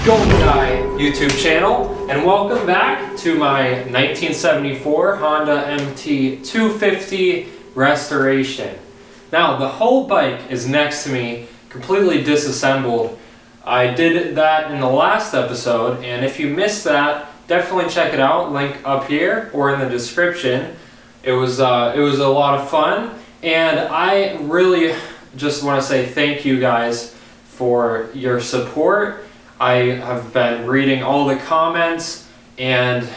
Golden Guy YouTube channel, and welcome back to my 1974 Honda MT250 restoration. Now the whole bike is next to me, completely disassembled. I did that in the last episode, and if you missed that, definitely check it out, link up here or in the description. It was a lot of fun, and I really just want to say thank you guys for your support. I have been reading all the comments, and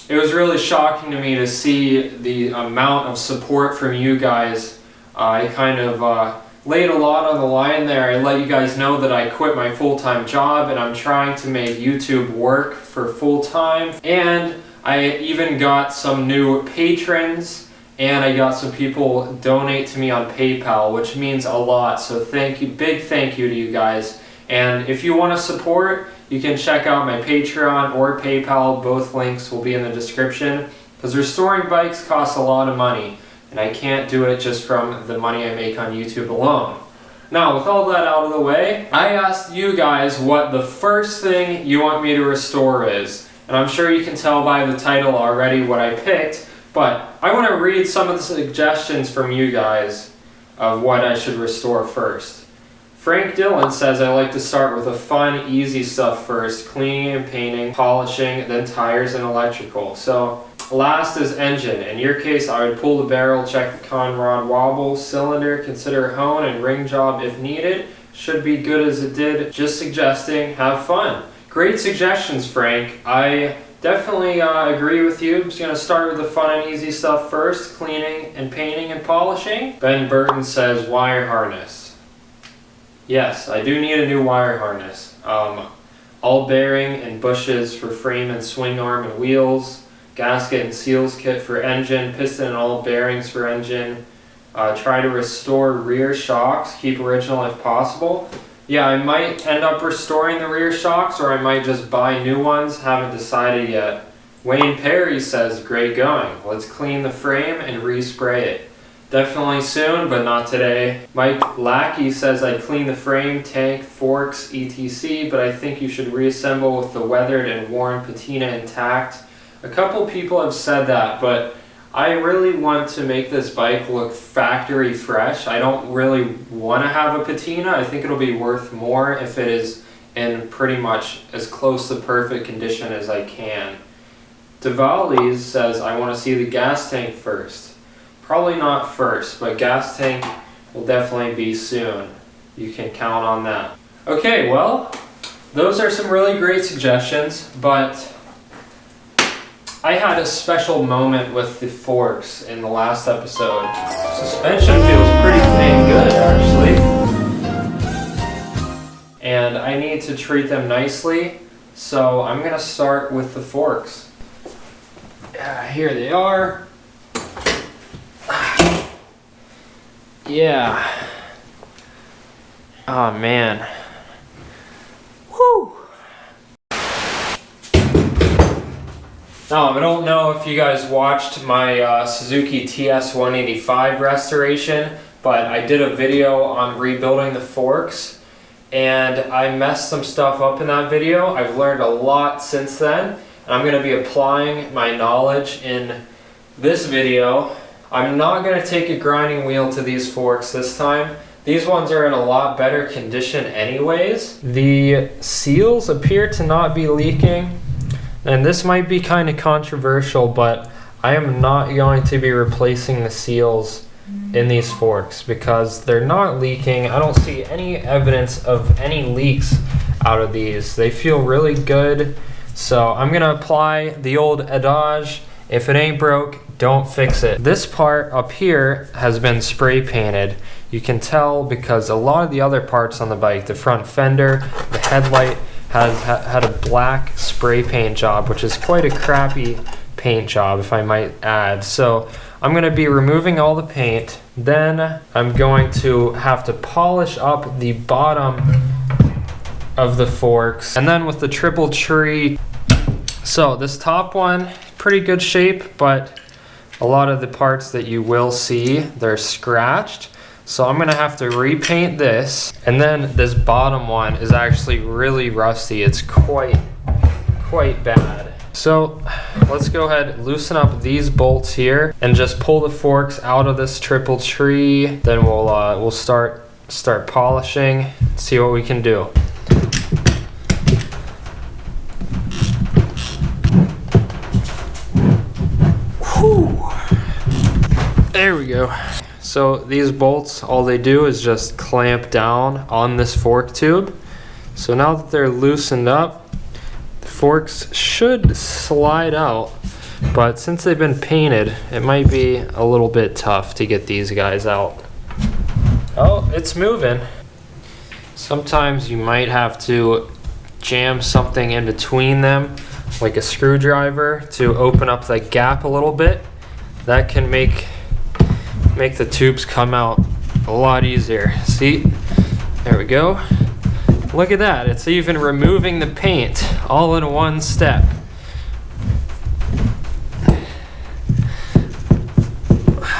it was really shocking to me to see the amount of support from you guys. I kind of laid a lot on the line there. I let you guys know that I quit my full-time job and I'm trying to make YouTube work for full-time. And I even got some new patrons, and I got some people donate to me on PayPal, which means a lot. So thank you, big thank you to you guys. And if you want to support, you can check out my Patreon or PayPal. Both links will be in the description, because restoring bikes costs a lot of money, and I can't do it just from the money I make on YouTube alone. Now, with all that out of the way, I asked you guys what the first thing you want me to restore is. And I'm sure you can tell by the title already what I picked, but I want to read some of the suggestions from you guys of what I should restore first. Frank Dillon says I like to start with the fun, easy stuff first, cleaning and painting, polishing, then tires and electrical. So last is engine. In your case, I would pull the barrel, check the con rod wobble, cylinder, consider hone and ring job if needed. Should be good as it did. Just suggesting, have fun. Great suggestions, Frank. I definitely agree with you. I'm just going to start with the fun and easy stuff first, cleaning and painting and polishing. Ben Burton says wire harness. Yes, I do need a new wire harness. All bearing and bushes for frame and swing arm and wheels, gasket and seals kit for engine, piston and all bearings for engine. Try to restore rear shocks, keep original if possible. Yeah, I might end up restoring the rear shocks, or I might just buy new ones, haven't decided yet. Wayne Perry says, great going. Let's clean the frame and respray it. Definitely soon, but not today. Mike Lackey says I'd clean the frame, tank, forks, etc., but I think you should reassemble with the weathered and worn patina intact. A couple people have said that, but I really want to make this bike look factory fresh. I don't really want to have a patina. I think it'll be worth more if it is in pretty much as close to perfect condition as I can. Diwali's says I want to see the gas tank first. Probably not first, but gas tank will definitely be soon. You can count on that. Okay, well, those are some really great suggestions, but I had a special moment with the forks in the last episode. Suspension feels pretty dang good, actually. And I need to treat them nicely, so I'm gonna start with the forks. Here they are. Yeah. Oh man. Whew. Now, I don't know if you guys watched my Suzuki TS185 restoration, but I did a video on rebuilding the forks, and I messed some stuff up in that video. I've learned a lot since then, and I'm going to be applying my knowledge in this video. I'm not going to take a grinding wheel to these forks this time. These ones are in a lot better condition anyways. The seals appear to not be leaking, and this might be kind of controversial, but I am not going to be replacing the seals in these forks because they're not leaking. I don't see any evidence of any leaks out of these. They feel really good, so I'm going to apply the old adage, if it ain't broke, don't fix it. This part up here has been spray painted. You can tell because a lot of the other parts on the bike, the front fender, the headlight, has had a black spray paint job, which is quite a crappy paint job, if I might add. So I'm going to be removing all the paint. Then I'm going to have to polish up the bottom of the forks. And then with the triple tree, so this top one, pretty good shape, but a lot of the parts that you will see, they're scratched. So I'm gonna have to repaint this. And then this bottom one is actually really rusty. It's quite bad. So let's go ahead and loosen up these bolts here and just pull the forks out of this triple tree. Then we'll start polishing, see what we can do. Whew. There we go. So these bolts, all they do is just clamp down on this fork tube. So now that they're loosened up, the forks should slide out. But since they've been painted, it might be a little bit tough to get these guys out. Oh, it's moving. Sometimes you might have to jam something in between them, like a screwdriver, to open up that gap a little bit. That can make the tubes come out a lot easier. See? There we go. Look at that. It's even removing the paint all in one step.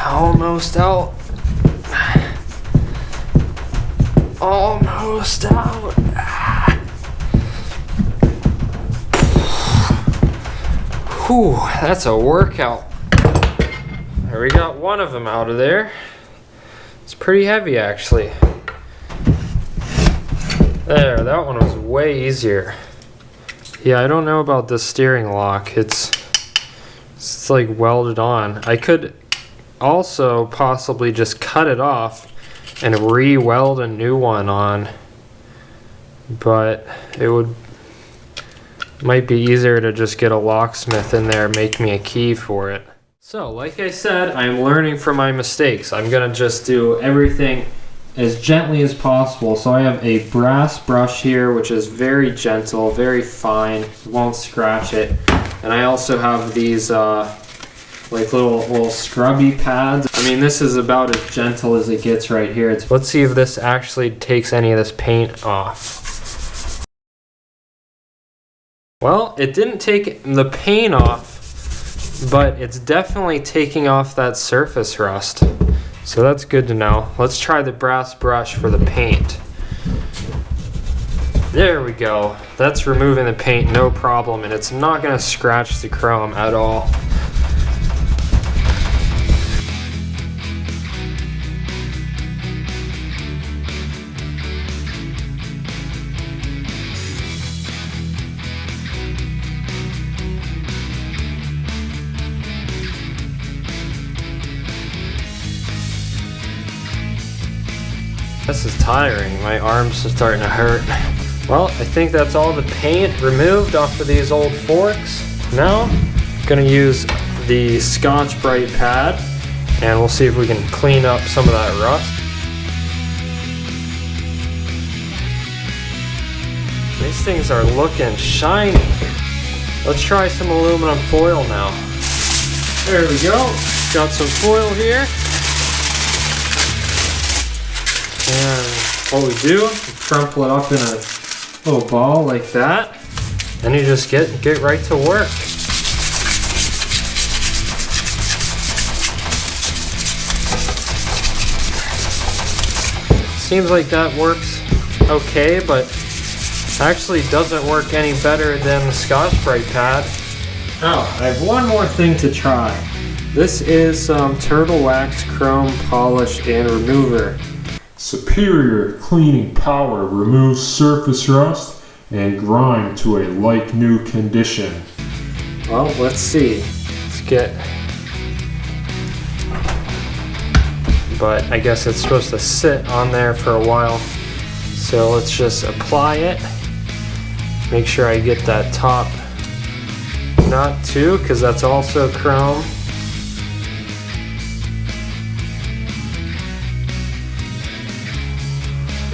Almost out. Almost out. Whew, that's a workout. There, we got one of them out of there. It's pretty heavy actually. There, that one was way easier. Yeah, I don't know about the steering lock. It's like welded on. I could also possibly just cut it off and re-weld a new one on, but it might be easier to just get a locksmith in there and make me a key for it. So, like I said, I'm learning from my mistakes. I'm gonna just do everything as gently as possible. So I have a brass brush here, which is very gentle, very fine, won't scratch it. And I also have these like little scrubby pads. I mean, this is about as gentle as it gets right here. Let's see if this actually takes any of this paint off. Well, it didn't take the paint off, but it's definitely taking off that surface rust. So that's good to know. Let's try the brass brush for the paint. There we go. That's removing the paint, no problem, and it's not gonna scratch the chrome at all. This is tiring. My arms are starting to hurt. Well, I think that's all the paint removed off of these old forks. Now, I'm gonna use the Scotch-Brite pad and we'll see if we can clean up some of that rust. These things are looking shiny. Let's try some aluminum foil now. There we go. Got some foil here. And what we do, we crumple it up in a little ball like that, and you just get right to work. Seems like that works okay, but actually doesn't work any better than the Scotch-Brite pad. Now, I have one more thing to try. This is some Turtle Wax Chrome Polish and Remover. Superior cleaning power removes surface rust and grime to a like-new condition. Well, let's see. Let's get... But I guess it's supposed to sit on there for a while. So let's just apply it. Make sure I get that top nut too, because that's also chrome.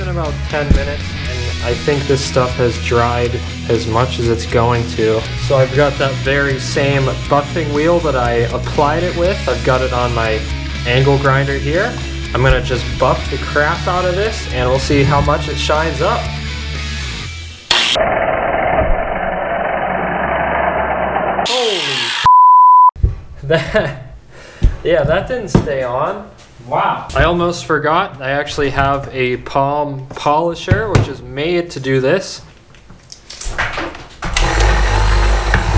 About 10 minutes, and I think this stuff has dried as much as it's going to. So I've got that very same buffing wheel that I applied it with. I've got it on my angle grinder here. I'm gonna just buff the crap out of this and we'll see how much it shines up. Holy that didn't stay on, Wow. I almost forgot, I actually have a palm polisher which is made to do this.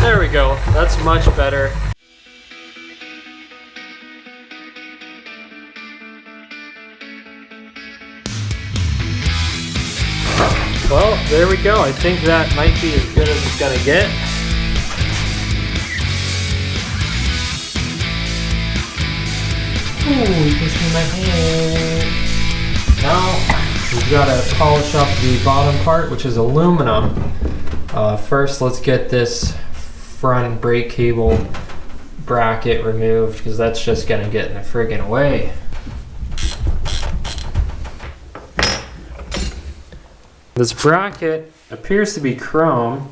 There we go, that's much better. Well, there we go. I think that might be as good as it's gonna get. Ooh, you can see my hand. Now, we've got to polish up the bottom part, which is aluminum. First, let's get this front brake cable bracket removed, because that's just gonna get in the friggin' way. This bracket appears to be chrome.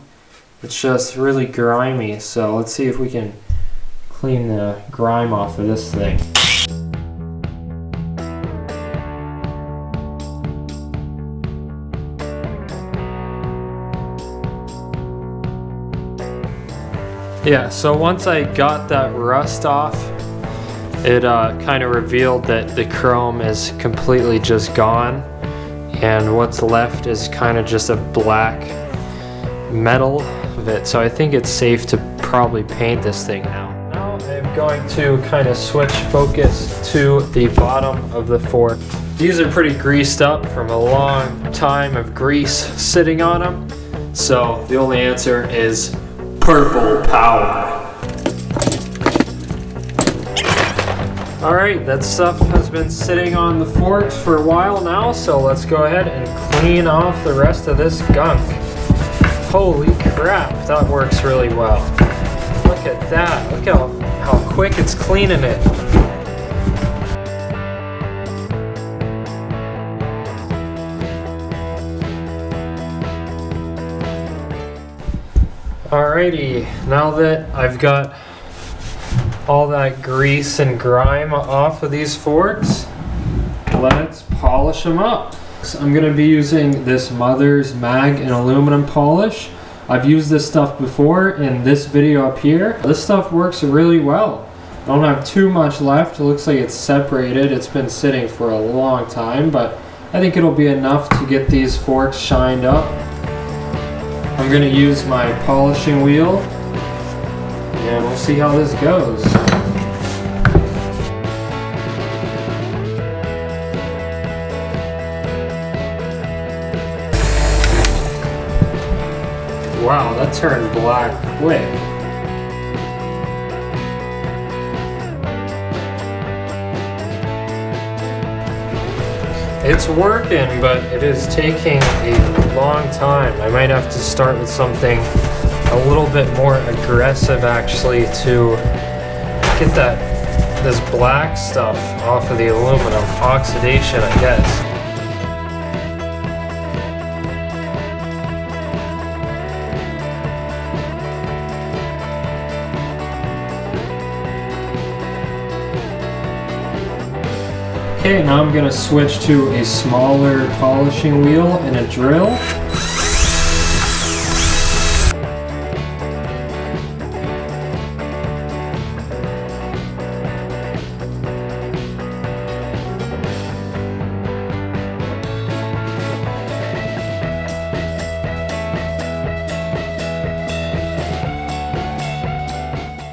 It's just really grimy, so let's see if we can clean the grime off of this thing. Yeah, so once I got that rust off, it kind of revealed that the chrome is completely just gone. And what's left is kind of just a black metal of it. So I think it's safe to probably paint this thing now. Now I'm going to kind of switch focus to the bottom of the fork. These are pretty greased up from a long time of grease sitting on them. So the only answer is purple power. Alright, that stuff has been sitting on the forks for a while now, so let's go ahead and clean off the rest of this gunk. Holy crap, that works really well. Look at that, look how quick it's cleaning it. Alrighty, now that I've got all that grease and grime off of these forks, let's polish them up. So I'm going to be using this Mother's Mag and aluminum polish. I've used this stuff before in this video up here. This stuff works really well. I don't have too much left. It looks like it's separated. It's been sitting for a long time, but I think it'll be enough to get these forks shined up. I'm going to use my polishing wheel, and we'll see how this goes. Wow, that turned black quick. It's working, but it is taking a long time. I might have to start with something a little bit more aggressive actually to get this black stuff off of the aluminum. Oxidation, I guess. Okay, now I'm going to switch to a smaller polishing wheel and a drill.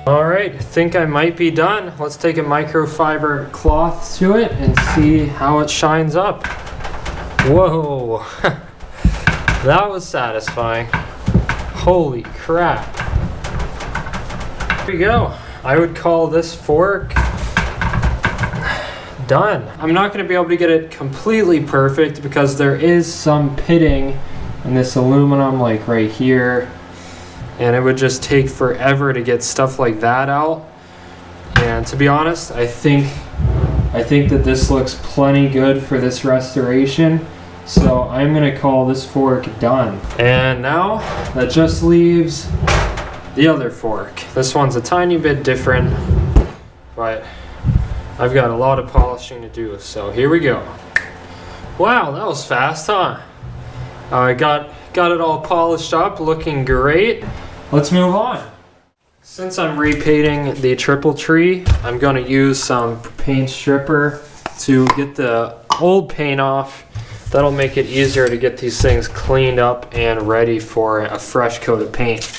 Alright, I think I might be done. Let's take a microfiber cloth to it and see how it shines up. Whoa, that was satisfying. Holy crap. There we go. I would call this fork done. I'm not going to be able to get it completely perfect because there is some pitting in this aluminum, like right here. And it would just take forever to get stuff like that out. And to be honest, I think that this looks plenty good for this restoration. So I'm gonna call this fork done. And now that just leaves the other fork. This one's a tiny bit different, but I've got a lot of polishing to do. So here we go. Wow, that was fast, huh? I got it all polished up, looking great. Let's move on. Since I'm repainting the triple tree, I'm going to use some paint stripper to get the old paint off. That'll make it easier to get these things cleaned up and ready for a fresh coat of paint.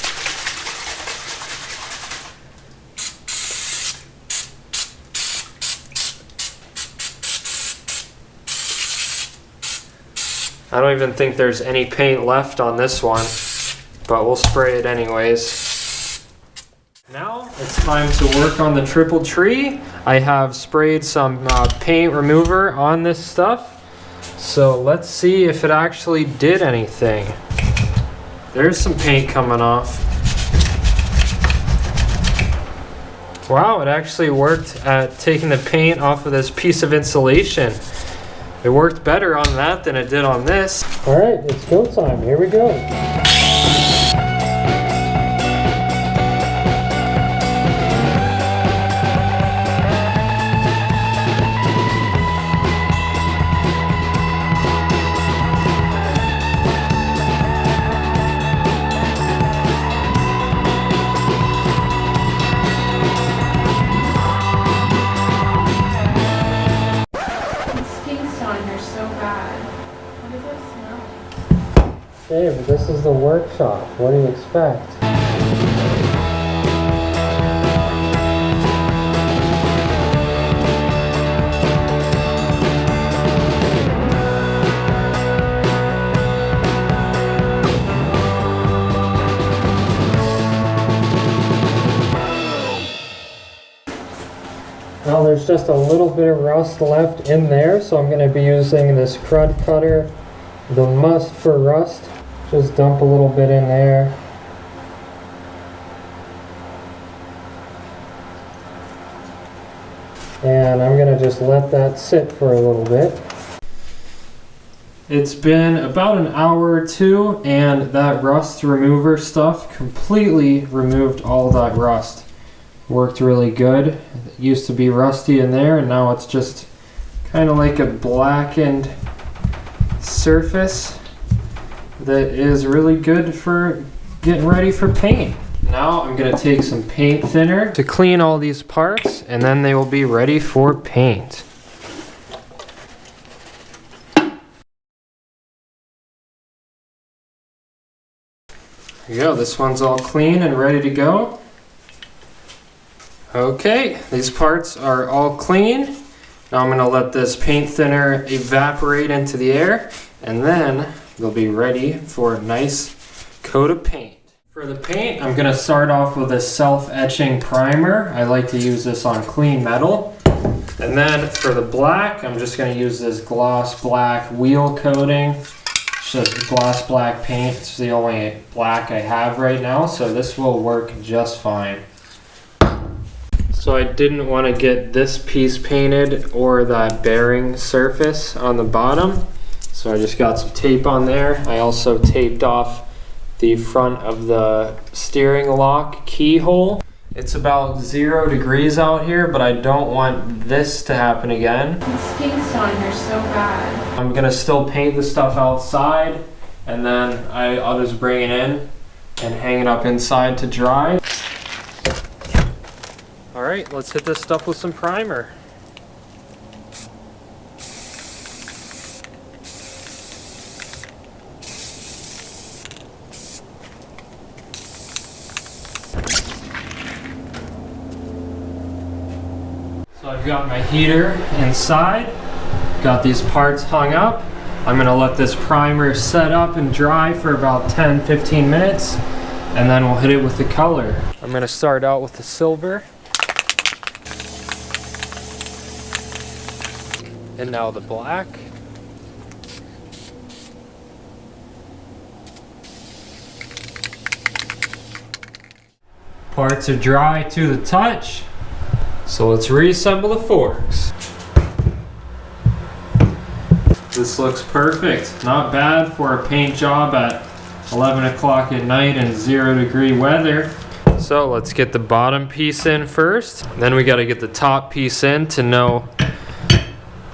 I don't even think there's any paint left on this one, but we'll spray it anyways. Now it's time to work on the triple tree. I have sprayed some paint remover on this stuff, so let's see if it actually did anything. There's some paint coming off. Wow, it actually worked at taking the paint off of this piece of insulation. It worked better on that than it did on this. All right, it's go time. Here we go. Dave, this is the workshop. What do you expect? Well, there's just a little bit of rust left in there, so I'm going to be using this crud cutter, the must for rust. Just dump a little bit in there. And I'm gonna just let that sit for a little bit. It's been about an hour or two, and that rust remover stuff completely removed all that rust. Worked really good. It used to be rusty in there, and now it's just kind of like a blackened surface that is really good for getting ready for paint. Now I'm going to take some paint thinner to clean all these parts, and then they will be ready for paint. There you go, this one's all clean and ready to go. Okay, these parts are all clean. Now I'm going to let this paint thinner evaporate into the air, and then they'll be ready for a nice coat of paint. For the paint, I'm going to start off with a self-etching primer. I like to use this on clean metal. And then for the black, I'm just going to use this gloss black wheel coating. It's just gloss black paint. It's the only black I have right now, so this will work just fine. So I didn't want to get this piece painted or that bearing surface on the bottom. So I just got some tape on there. I also taped off the front of the steering lock keyhole. It's about 0 degrees out here, but I don't want this to happen again. It stinks on here so bad. I'm gonna still paint the stuff outside, and then I'll just bring it in and hang it up inside to dry. All right, let's hit this stuff with some primer. So I've got my heater inside, got these parts hung up. I'm gonna let this primer set up and dry for about 10-15 minutes, and then we'll hit it with the color. I'm gonna start out with the silver. And now the black. Parts are dry to the touch. So let's reassemble the forks. This looks perfect. Not bad for a paint job at 11 o'clock at night in 0 degree weather. So let's get the bottom piece in first. Then we got to get the top piece in to know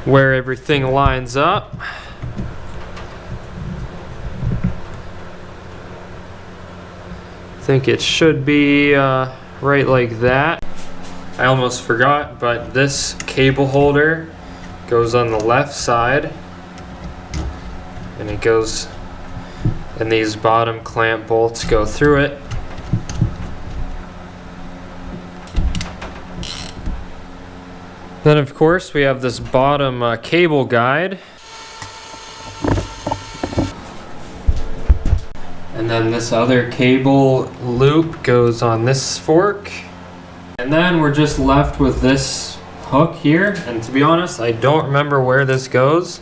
where everything lines up. I think it should be right like that. I almost forgot, but this cable holder goes on the left side, and it goes, and these bottom clamp bolts go through it. Then of course we have this bottom cable guide. And then this other cable loop goes on this fork. And then we're just left with this hook here. And to be honest, I don't remember where this goes.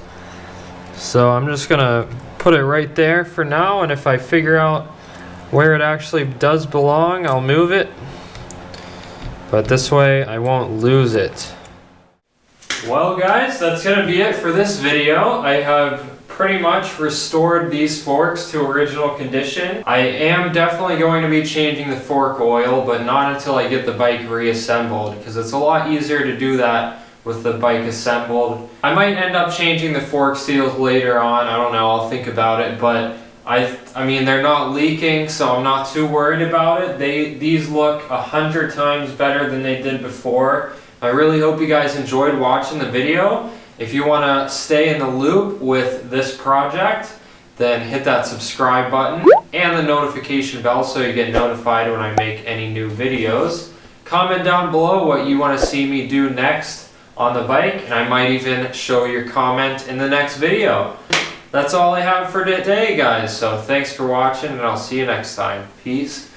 So I'm just gonna put it right there for now. And if I figure out where it actually does belong, I'll move it. But this way I won't lose it. Well guys, that's gonna be it for this video. I have pretty much restored these forks to original condition. I am definitely going to be changing the fork oil, but not until I get the bike reassembled, because it's a lot easier to do that with the bike assembled. I might end up changing the fork seals later on, I don't know, I'll think about it, but I mean they're not leaking, so I'm not too worried about it. These look 100 times better than they did before. I really hope you guys enjoyed watching the video. If you want to stay in the loop with this project, then hit that subscribe button and the notification bell so you get notified when I make any new videos. Comment down below what you want to see me do next on the bike, and I might even show your comment in the next video. That's all I have for today, guys, so thanks for watching, and I'll see you next time. Peace.